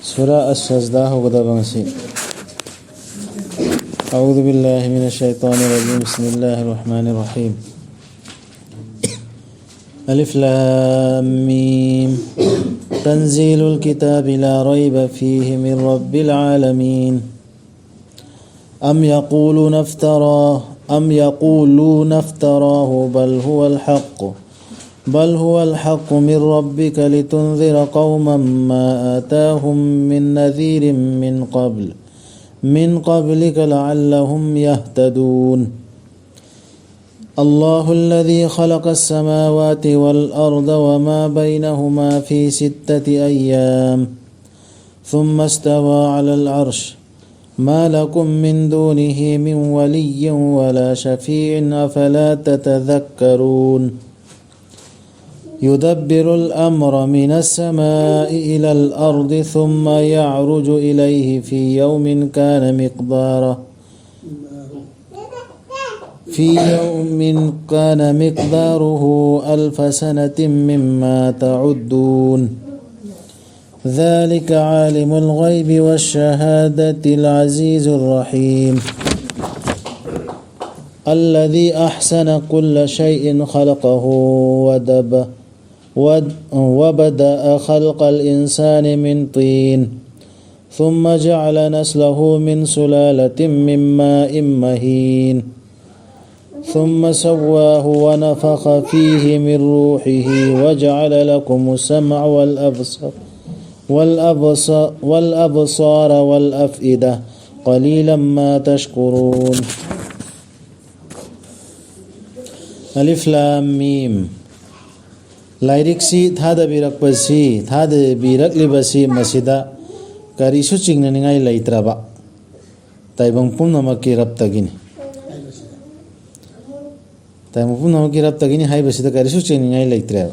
سورة السجدة وقد بنسي. أعوذ بالله من الشيطان الرجيم. بسم الله الرحمن الرحيم. ألف لام ميم. تنزيل الكتاب لا ريب فيه من رب العالمين. أم يقولون افتراه بل هو الحق من ربك لتنذر قوما ما آتاهم من نذير من قبلك لعلهم يهتدون. الله الذي خلق السماوات والأرض وما بينهما في 6 أيام ثم استوى على العرش ما لكم من دونه من ولي ولا شفيع أفلا تتذكرون. يدبر الأمر من السماء إلى الأرض ثم يعرج إليه في يوم كان مقداره 1000 سنة مما تعدون. ذلك عالم الغيب والشهادة العزيز الرحيم. الذي أحسن كل شيء خلقه وبدأ خلق الإنسان من طين ثم جعل نسله من سلالة من ماء مهين ثم سواه ونفخ فيه من روحه وجعل لكم السمع والأبصار والأفئدة قليلا ما تشكرون. ألف لام ميم. लाइरिक्सी थादा बिरक libc मसिदा करिसु चिंगननिङाई लैत्रबा ताइबंग पुनमकी रप्तगिनी हाइबसिदा करिसु चिंगनिङाई लैत्रेब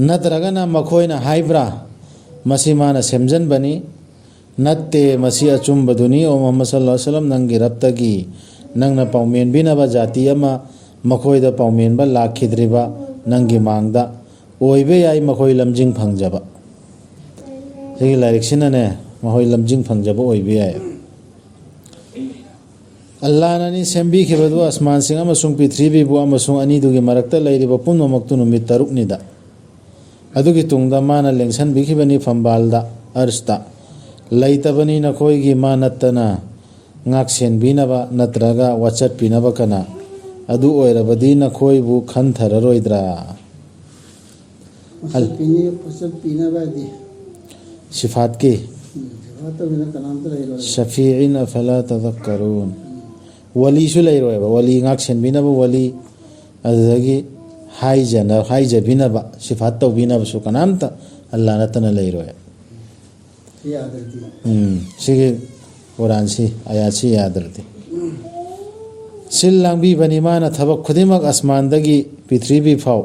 नत्रगना मखोइना हाइब्रा मसी माना सेमजनबनी नत्ते मसी अचुंबदुनी ओ मोहम्मद सल्लल्लाहु अलैहि वसल्लम नंगी रप्तगी नंगना पाउमेन बिनाबा जाति अमा मखोइदा पाउमेनबा लाखिद्रिबा नंगी मांगदा ओइबे याई मखोइ लमजिंग फंगजबा सिगी लाइरिक्सिनाने मखोइ लमजिंग फंगजबा ओइबे याई अल्लाह नानी सेंबी खिबदु आसमान सिंग अमसुंग पृथ्वी बु अमसुंग अनिदुगी मरक्ता लैरिबा पुनमक्तु नुमित तरुकनिदा अदुगी तुंगदा माना लेंसन बिखिबनी फंबालदा अर्स्ता लैतबनी नखोइगी मानत्तना ngaksen binaba natraga wachat pinaba kana adu oirabadi nakhoibu khantararoidra al pinaba di sifat ke shafi'in afala tadhakkarun wali sulairoiba wali ngaksen binaba wali adagi haija binaba sifat taw binaba su kanamta allah natana lairoya sige Quran si ayat si yadarti सिल्लांग भी बनी माना थबक खुदिमक आसमान दगी पृथ्वी फाव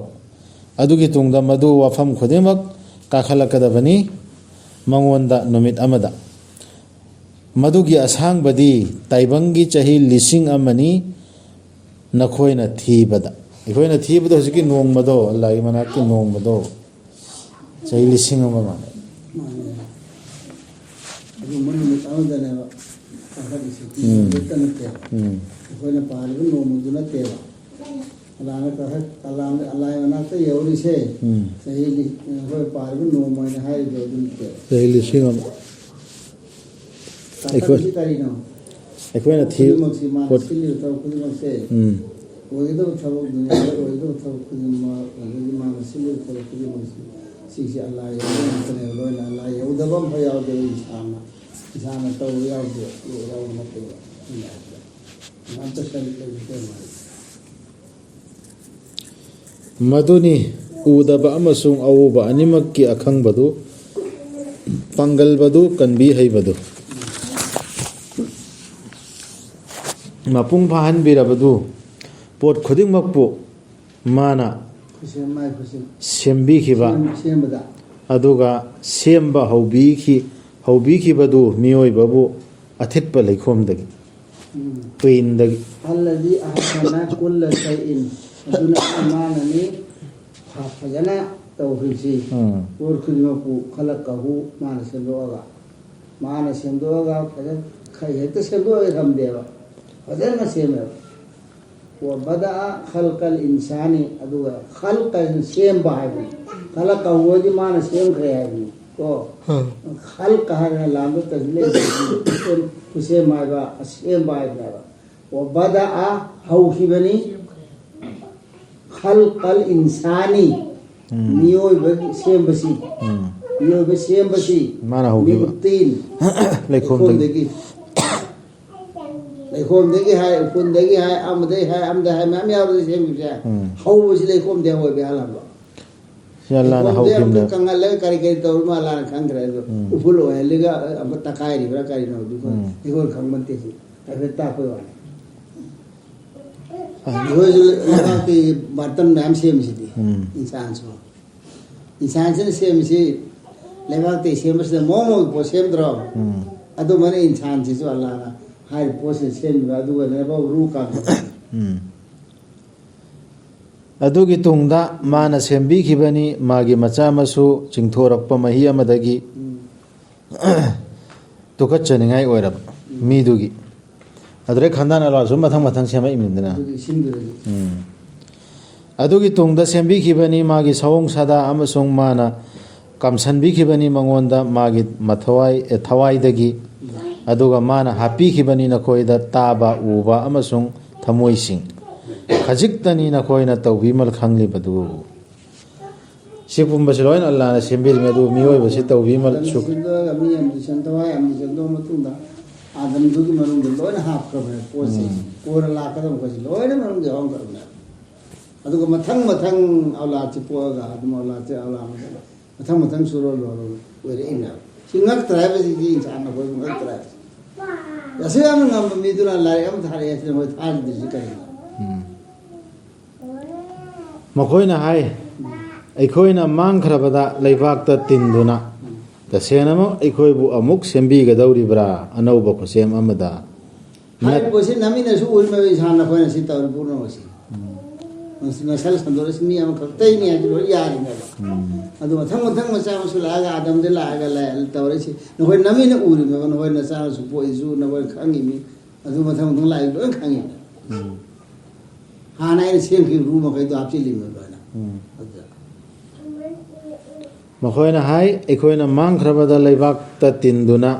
अदुगी तुंगदा मधु वफम खुदिमक काखलकदबनी मंगोंदा नुमित अमदा मधुगी असांग बदी ताइबंगी चही लिसिंग अमनी नखोइना थीबदा इखोइना थीबदा हुजिकी नोंगमदो अल्लाह मनाकी नोंगमदो चही लिसिंग अममा कोई पार्बन नोमुदुना तेवा अल्लाह मनाते यौरी से सही कोई पार्बन नोमने हाय जोदुन ते सही लिसिंग हम कोई ना थी मक्सिमान सिली तो खुद मक से वही तो थब दुनिया वही तो थब खुद मान सिली तो खुद मक से अल्लाह यौरी लोना अल्लाह यौदबम भयाव दे इसाना तो याव दे याव मत मधुनी उदब अमसुंग अवुब अनिमक की अखंग बदु पंगल बदु कन्बी है बदु मपुंग फाहन बिरबदु पोट खुदिंग मकपु माना सेम्बी खिबा अदुगा सेम्बा हौबी खिबदु मियोय बबु अथितप लेखोमदगी Tuindagi. Alladhi ahsana kulla shay'in. Aduna amanani fajana ꯇꯧꯈ꯭ꯔꯤꯁꯤ ꯄꯣꯠ ꯈꯨꯗꯤꯡꯃꯛꯄꯨ ꯈꯜꯂꯛꯀꯍꯨ ꯃꯥꯅ ꯁꯦꯝꯗꯣꯛꯑꯒ ꯐꯖꯅ ꯍꯦꯛꯇ ꯁꯦꯝꯗꯣꯛꯑꯒ ꯊꯝꯗꯦꯕ فꯖꯅ ꯁꯦꯝꯃꯦꯕ وبدأ خلق الإنسان أدوه خلق سيم باهي خلق هو دي ما نسيم خيالي تو خلق هذا لامو تجلي سيم باهي سيم باهي وبدأ هو كبني خلق الإنسان ميوي سيم بسي ميوي بسيم بسي ما هو كبني ليكون دقي ليكون دقي هاي كون دقي هاي أم ده هاي ما مياو ده سيم بسي هو بس ليكون ده هو بيعلم يلا أنا هو كم كان الله كاري تقول ما لا كان كره وفلو هاي لقى أم تكايري برا كاري نو يقول كم من تيجي أبي تاكل وانا يقول لقى في برتم نام سيم بسي إنسان से सेम से लेवाते सेम से मोमो पोसेम द्रो अदो मने इंसान से जो अल्लाह ना हाय पोसे सेम अदो ने बा रू का अदुगी तुंगदा माना सेम्बी खिबनी मागी मचा मसु चिंगथोरक्पा मही अमदगी तुकच्चनिंगाई ओइरब मीदुगी अदरे खंदान अलासु मथंग मथंग सेमा इमिंदना अदुगी तुंगदा सेम्बी खिबनी मागी सवोंग सदा अमसोंग माना कामसनबी खिबनी मंगोंदा मागी मथवाई थवाईदगी अदुगा माना हापी खिबनी नखोइदा ताबा उबा अमसोंग थमोइसिंग खजिक्तनी नखोइना तौबीमल खंगलिबदु सिपुंबसे लोइन अल्लाह ना सेम्बिल मेदु मियोइबसे तौबीमल सुख मी एम संतवाई एम संतो मतुंदा आदम दुगी मनुंग लोइन हाफ करबे पोसे कोर लाकदम कोसी लोइन मनुंग होंग करबे अदुगा मथंग मथंग औला चिपोगा अदम औला चे औला मथंग मथंग सुरो लोरो वेरे इना सिंगक त्राइबे जी इंसान न कोई ngak त्राइ यसे हम ngam मिदुना लाई हम थारे यसे होय थार दिसि kai मखोइना हाय अखोइना मांगखरबदा लेबाकता तिंदुना तसेनमो अखोइबु अमुक सेम्बीगदौरिब्रा अनौबा खुसेम अमदा हाय पोसे नमिना सु उलमे इंसान न कोइना सि तौर पूर्ण होसी नसल संदोरस मी हम खतै नि आजो यारि न अदु मथंग मथंग मचा मसु लागा आदम दे लागा ला तौरसि नहोय नमिना उरि न नहोय नसा सु पोइजु नहोय खंगि मी अदु मथंग मथंग लाई लोय खंगि हानाय सेम कि रूम खै तो आपसि लिम लोना मखोइना हाय अखोइना मांगखरबदा लेबाकता तिंदुना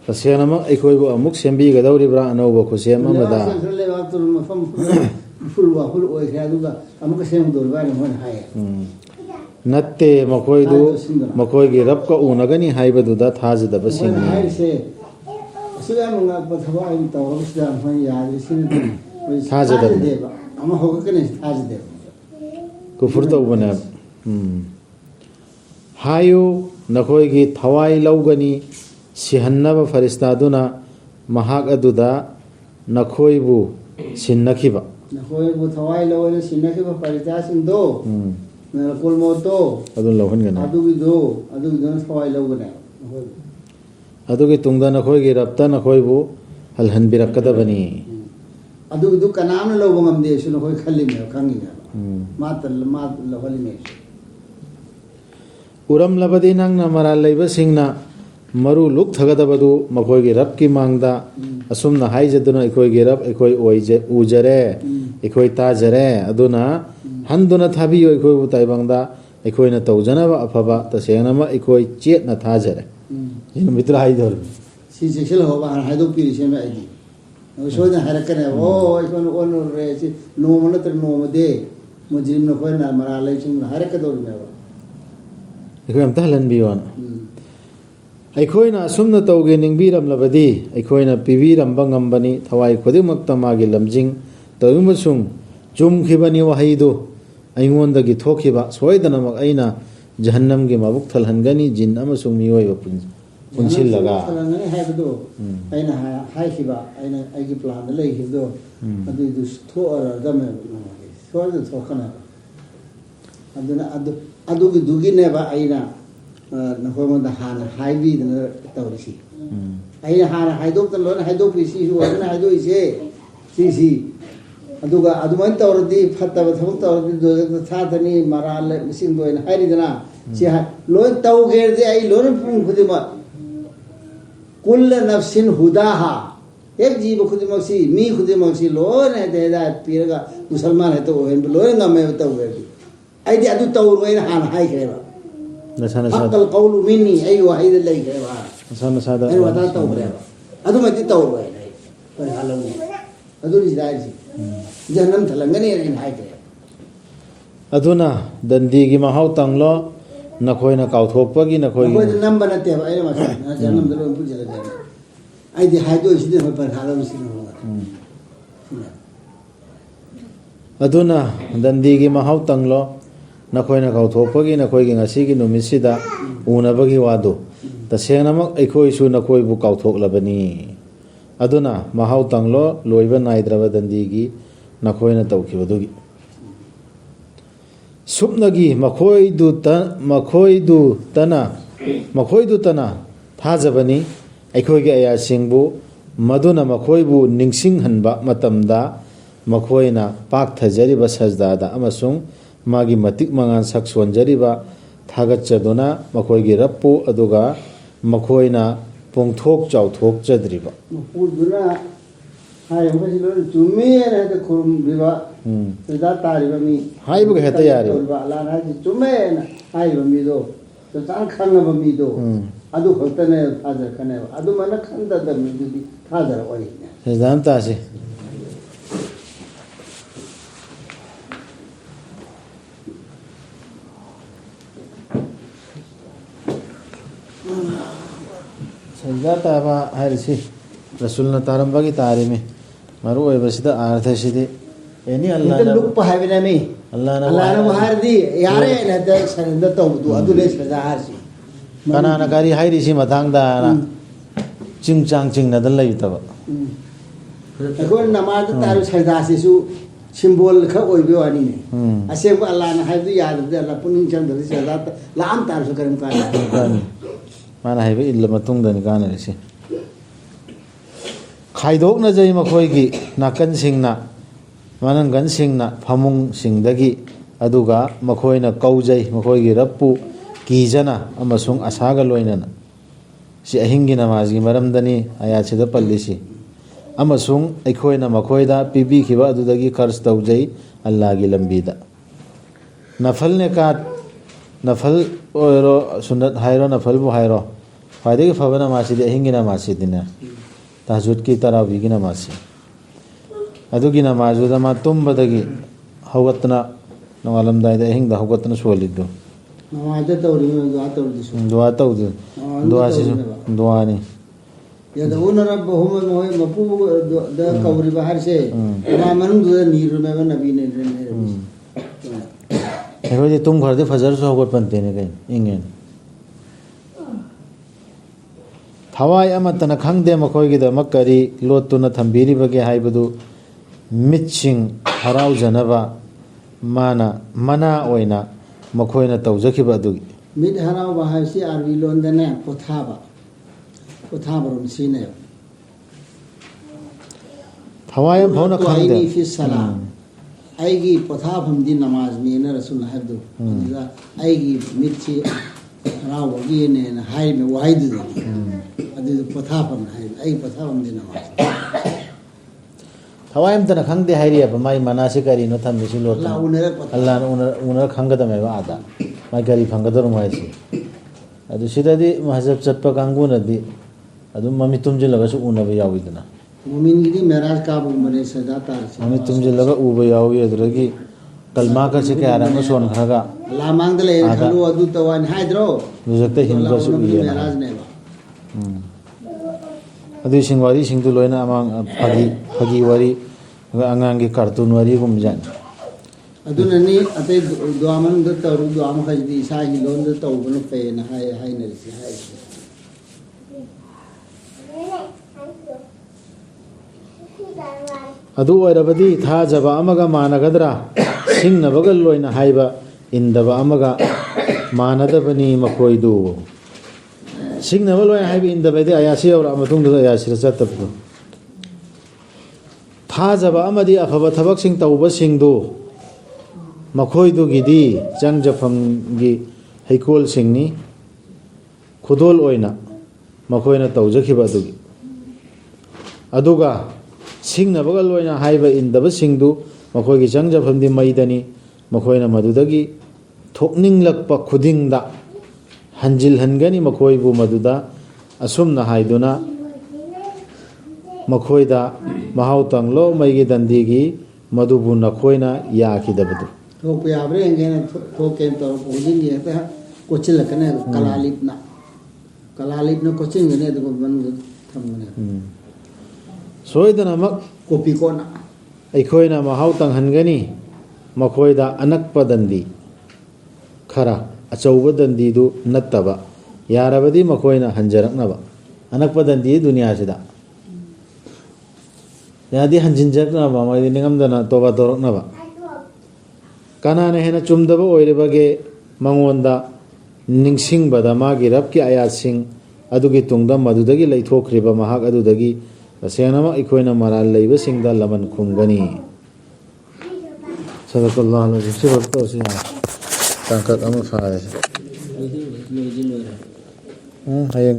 तसेनमो अखोइबु अमुक सेम्बीगदौरिब्रा अनौबा खुसेम अमदा लेबाक तो मफम फुलवा फुल ओइ खयादुगा अमुक सेम दोरबा न होन हाय नत्ते मखोइदु मखोइगी रबका उनगनी हाइबदुदा थाजदबा सिंगी हाय से सिगा मंगा पथवा आई तौरसदा होन याद सिन थाजदबा अमा होगकने थाजदबा कुफुर तौबना हायो नखोइगी थवाई लौगनी सिहन्नबा फरिस्तादुना महाक अदुदा नखोइबु सिन्नखिबा नखोइबु थवाई लौगनी सिन्नखिबा फरिस्तासिंदो नरकुल मोतो अदुन लौहनगना अदुगिदो थवाई लौगना अदुगी तुंगदा नखोइगी रब्ता नखोइबु हलहनबिरक्कदबनी अदुगिदु कनामना लौबा ngamde सु नखोइ खल्लिमे खंगिना मातल मात लहलिमे उरम लबदी नंगना मरा लेबसिंगना मरु लुक थगदबदु मखोइगी रब की मांगदा असुमना हाइजदुना अखोइगी रब अखोइ ओइजे उजरे अखोइ ताजरे अदुना हंदुना थाबियो अखोइबु ताइबंगदा अखोइना तौजनबा अफबा तसेंगनमा अखोइ चेतना थाजरे इन मित्र हाइदोर सी जेसेल होबा हाइदो पिरि सेमे आइदी सोइना हरकने ओ अखोन ओन रे सी नोमन तर नोमदे मुजरिम न कोइना मरा लेसिंग हरकदोर मेवा अखोइ अमता हलनबियोन अखोइना असुमना तौगे निंगबिरमलबदी अखोइना पिबिरमबा ngambani thawai khodimakta magi lamjing tawimsung chumkhibani wahaido aingonda gi thokhiba soidana mak aina jahannam gi mabuk thalhangani jin amasung miyoiba punsil laga haibdo aina haikiba aina aigi plan da leikido adu du thoara dame soida thokana aduna adu gi dugi ne ba aina नखोमदा हाना हाइबी दन तवरसी आइ हाना हाइदोक त loan हाइदोक पिसी सु वना हाइदो इसे CC aduga adumain tawradi fattaba thabuk tawradi do thadani maral mising do ina haridana si loin tawgerdi ai loin pun khudima kull nafsin hudaha ek jeev khudimasi mi khudimasi loin hidayat piraga musalman hai to hen loin ngame tawgerdi ai di adu tawroin han hai kheba nasana haqqal qawlu minni ay wahid lay kheba nasana sada ai wada tawreba adu mati tawroi ai par halam adu ni daisi janam thalangani rin hai kheba aduna dandi gi mahau tanglo nakhoina kauthokpagi nakhoi number na te ai ma janam dalo pu jala ai di hai do iside par halam sin aduna dandi gi mahau tanglo nakhoina kauthokpagi nakhoi gi ngasi gi numisida unabagi wadu tasengnamak aikhoi su nakhoi bu kauthoklabani aduna mahau tanglo loiba naidraba dandi gi nakhoina tawkhibadugi supnagi makhoidu tana thajabani aikhoigi aya singbu maduna makhoibu ningsing hanba matamda makhoina pak thajariba sajdada amasung magi matik mangan sak sonjariba thagachaduna makhoigi rappu aduga makhoina pongthok chauthok chadriba puduna hai amasi lo chume na de khurum biwa sada tariba mi hai bu heta yari ala na ji chume na hai ba mi do to sang khanga ba mi do adu khotane hajar khane adu mana khanda da mi di hajar oi sedan ta se sajda ba harisi rasulna tarambagi tarime maru oi basida artha sidi eni allah na look pa have na mi allah na bahar di yare na da sarinda to du adu le sada harsi kana na gari hairi si mathang da na chingchang chingna dal lai taba agon namaz taru sada si su symbol kha oi be wani ne asem allah na have du yad da allah puning chang da sada la am taru su karim ka mana haibe illa matung da ni kana si khaidok na jai makhoigi nakan singna manan gan singna phamung singdagi aduga makhoina kaujai makhoigi rappu kijana amasung asaga loinana si ahingi namaz gi maramdani aya chida pallisi amasung aikhoina makhoida pibi khiba adudagi khars taujai allah gi lambida nafal ne ka nafal oiro sunat hairo nafal bu hairo faidagi fabana masidi ahingi namasidina tahajjud ki tarawih gi namasi adugi namazu da ma tumbadagi hawatna nawalam daida hingda hawatna solidu namaz da tawri dua tawdu dua si dua ni yaduna rabbahum wa mapu da kawri bahar se ma manu da niru me nabi ne ne tum ghar de fajar so hawat pante ne kai ingen thawai amatana khangde makhoi gi da makari lotuna thambiri bage haibadu mitching harau janaba mana oina makhoina tawjakiba adugi mit harau bahar si arbi londane pothaba rum sine thawai am phona khangde fi salam aigi pothafam di namaz ni na rasul habdu aigi mitchi harau gi ne na hai me wahid adu pothafam hai ai pothafam di namaz thawai am tana khangde hairi ba mai manasi kari no tham misi lot allah unar khangada me ba ada mai kari phangada rum hai si adu sidadi mahzab chatpa kangu na di adu mami tumje laga su una ba yawidna mumin gi miraj ka bu mane sada tar mami tumje laga u ba yawi adragi kalma ka se kya ram son khaga la mangdale khalu adu tawan haidro mujate himba su ye miraj ne ba adu singwari singdu loina amang phagi wari angang gi cartoon wari gum jan aduna ni ate duaman da taru duam khajdi sa hi lon da taw bunu pe na hai na si hai adu oirabadi thajaba amaga managadra singnabaga loina haiba indaba amaga manadabani makhoidu singnaba loina haiba indaba de ayasi aura amatung da ayasi rachatabdu ꯊꯥꯖꯕ ꯑꯃꯗꯤ ꯑꯐꯕ ꯊꯕꯛꯁꯤꯡ ꯇꯧꯕꯁꯤꯡꯗꯨ ꯃꯈꯣꯏꯗꯨꯒꯤꯗꯤ ꯆꯪꯖꯐꯝꯒꯤ ꯍꯩꯀꯣꯜꯁꯤꯡꯅꯤ, ꯈꯨꯗꯣꯜ ꯑꯣꯏꯅ ꯃꯈꯣꯏꯅ ꯇꯧꯖꯈꯤꯕ ꯑꯗꯨꯒꯤ. ꯑꯗꯨꯒ ꯁꯤꯡꯅꯕꯒ ꯂꯣꯏꯅ ꯍꯥꯏꯕ ꯏꯟꯗꯕꯁꯤꯡꯗꯨ ꯃꯈꯣꯏꯒꯤ ꯆꯪꯖꯐꯝꯗꯤ ꯃꯩꯗꯅꯤ, ꯃꯈꯣꯏꯅ ꯃꯗꯨꯗꯒꯤ ꯊꯣꯛꯅꯤꯡꯂꯛꯄ ꯈꯨꯗꯤꯡꯗ ꯍꯟꯖꯤꯜꯍꯟꯒꯅꯤ ꯃꯈꯣꯏꯕꯨ ꯃꯗꯨꯗ. ꯑꯁꯨꯝꯅ ꯍꯥꯏꯗꯨꯅ ꯃꯈꯣꯏꯗ ꯃꯍꯥꯎ ꯇꯪꯂꯣ ꯃꯩꯒꯤ ꯗꯟꯗꯤꯒꯤ, ꯃꯗꯨꯕꯨ ꯅꯈꯣꯏꯅ ꯌꯥꯈꯤꯗꯕꯗꯨ. ꯊꯣꯛꯄ ꯌꯥꯕ꯭ꯔꯥ ꯌꯦꯡꯒꯦꯅ ꯊꯣꯛꯀꯦꯅ ꯇꯧꯔꯛꯄ ꯈꯨꯗꯤꯡꯒꯤ ꯍꯦꯛꯇ ꯀꯣꯠꯁꯤꯜꯂꯛꯀꯅꯤ, ꯀꯂꯥꯂꯤꯞꯅ ꯀꯣꯠꯁꯤꯟꯒꯅꯤ, ꯑꯗꯨꯒ ꯃꯅꯨꯡꯗ ꯊꯝꯒꯅꯤ. ꯁꯣꯏꯗꯅꯃꯛ ꯀꯣꯄꯤ ꯀꯣꯟꯅ ꯑꯩꯈꯣꯏꯅ ꯃꯍꯥꯎ ꯇꯪꯍꯟꯒꯅꯤ ꯃꯈꯣꯏꯗ ꯑꯅꯛꯄ ꯗꯟꯗꯤ ꯈꯔ, ꯑꯆꯧꯕ ꯗꯟꯗꯤꯗꯨ ꯅꯠꯇꯕ. ꯌꯥꯔꯕꯗꯤ ꯃꯈꯣꯏꯅ ꯍꯟꯖꯔꯛꯅꯕ. ꯑꯅꯛꯄ ꯗꯟꯗꯤ ꯗꯨꯅꯤꯌꯥꯁꯤꯗ ꯌꯥꯗꯤ ꯍꯟꯖꯤꯟꯖꯔꯛꯅꯕ, ꯃꯣꯏꯗꯤ ꯅꯤꯡꯉꯝꯗꯅ ꯇꯣꯕꯥ ꯇꯧꯔꯛꯅꯕ. ꯀꯅꯥꯅ ꯍꯦꯟꯅ ꯆꯨꯝꯗꯕ ꯑꯣꯏꯔꯤꯕꯒꯦ ꯃꯉꯣꯟꯗ ꯅꯤꯡꯁꯤꯡꯕꯗ ꯃꯥꯒꯤ ꯔꯕꯀꯤ ꯑꯌꯥꯠꯁꯤꯡ ꯑꯗꯨꯒꯤ ꯇꯨꯡꯗ ꯃꯗꯨꯗꯒꯤ ꯂꯩꯊꯣꯛꯈ꯭ꯔꯤꯕ ꯃꯍꯥꯛ ꯑꯗꯨꯗꯒꯤ ꯇꯁꯦꯡꯅꯃꯛ ꯑꯩꯈꯣꯏꯅ ꯃꯔꯥꯜ ꯂꯩꯕꯁꯤꯡꯗ ꯂꯃꯟ ꯈꯨꯝꯒꯅꯤ. ꯁꯗꯀꯜꯂꯥꯍꯨꯜ ꯑꯖꯤꯝ. ꯁꯤꯐꯥꯎ ꯇꯧꯔꯁꯤ ꯌꯥꯔꯦ. ꯇꯥꯡꯀꯛ ꯑꯃ ꯐꯥꯔꯁꯤ. ꯍꯌꯦꯡ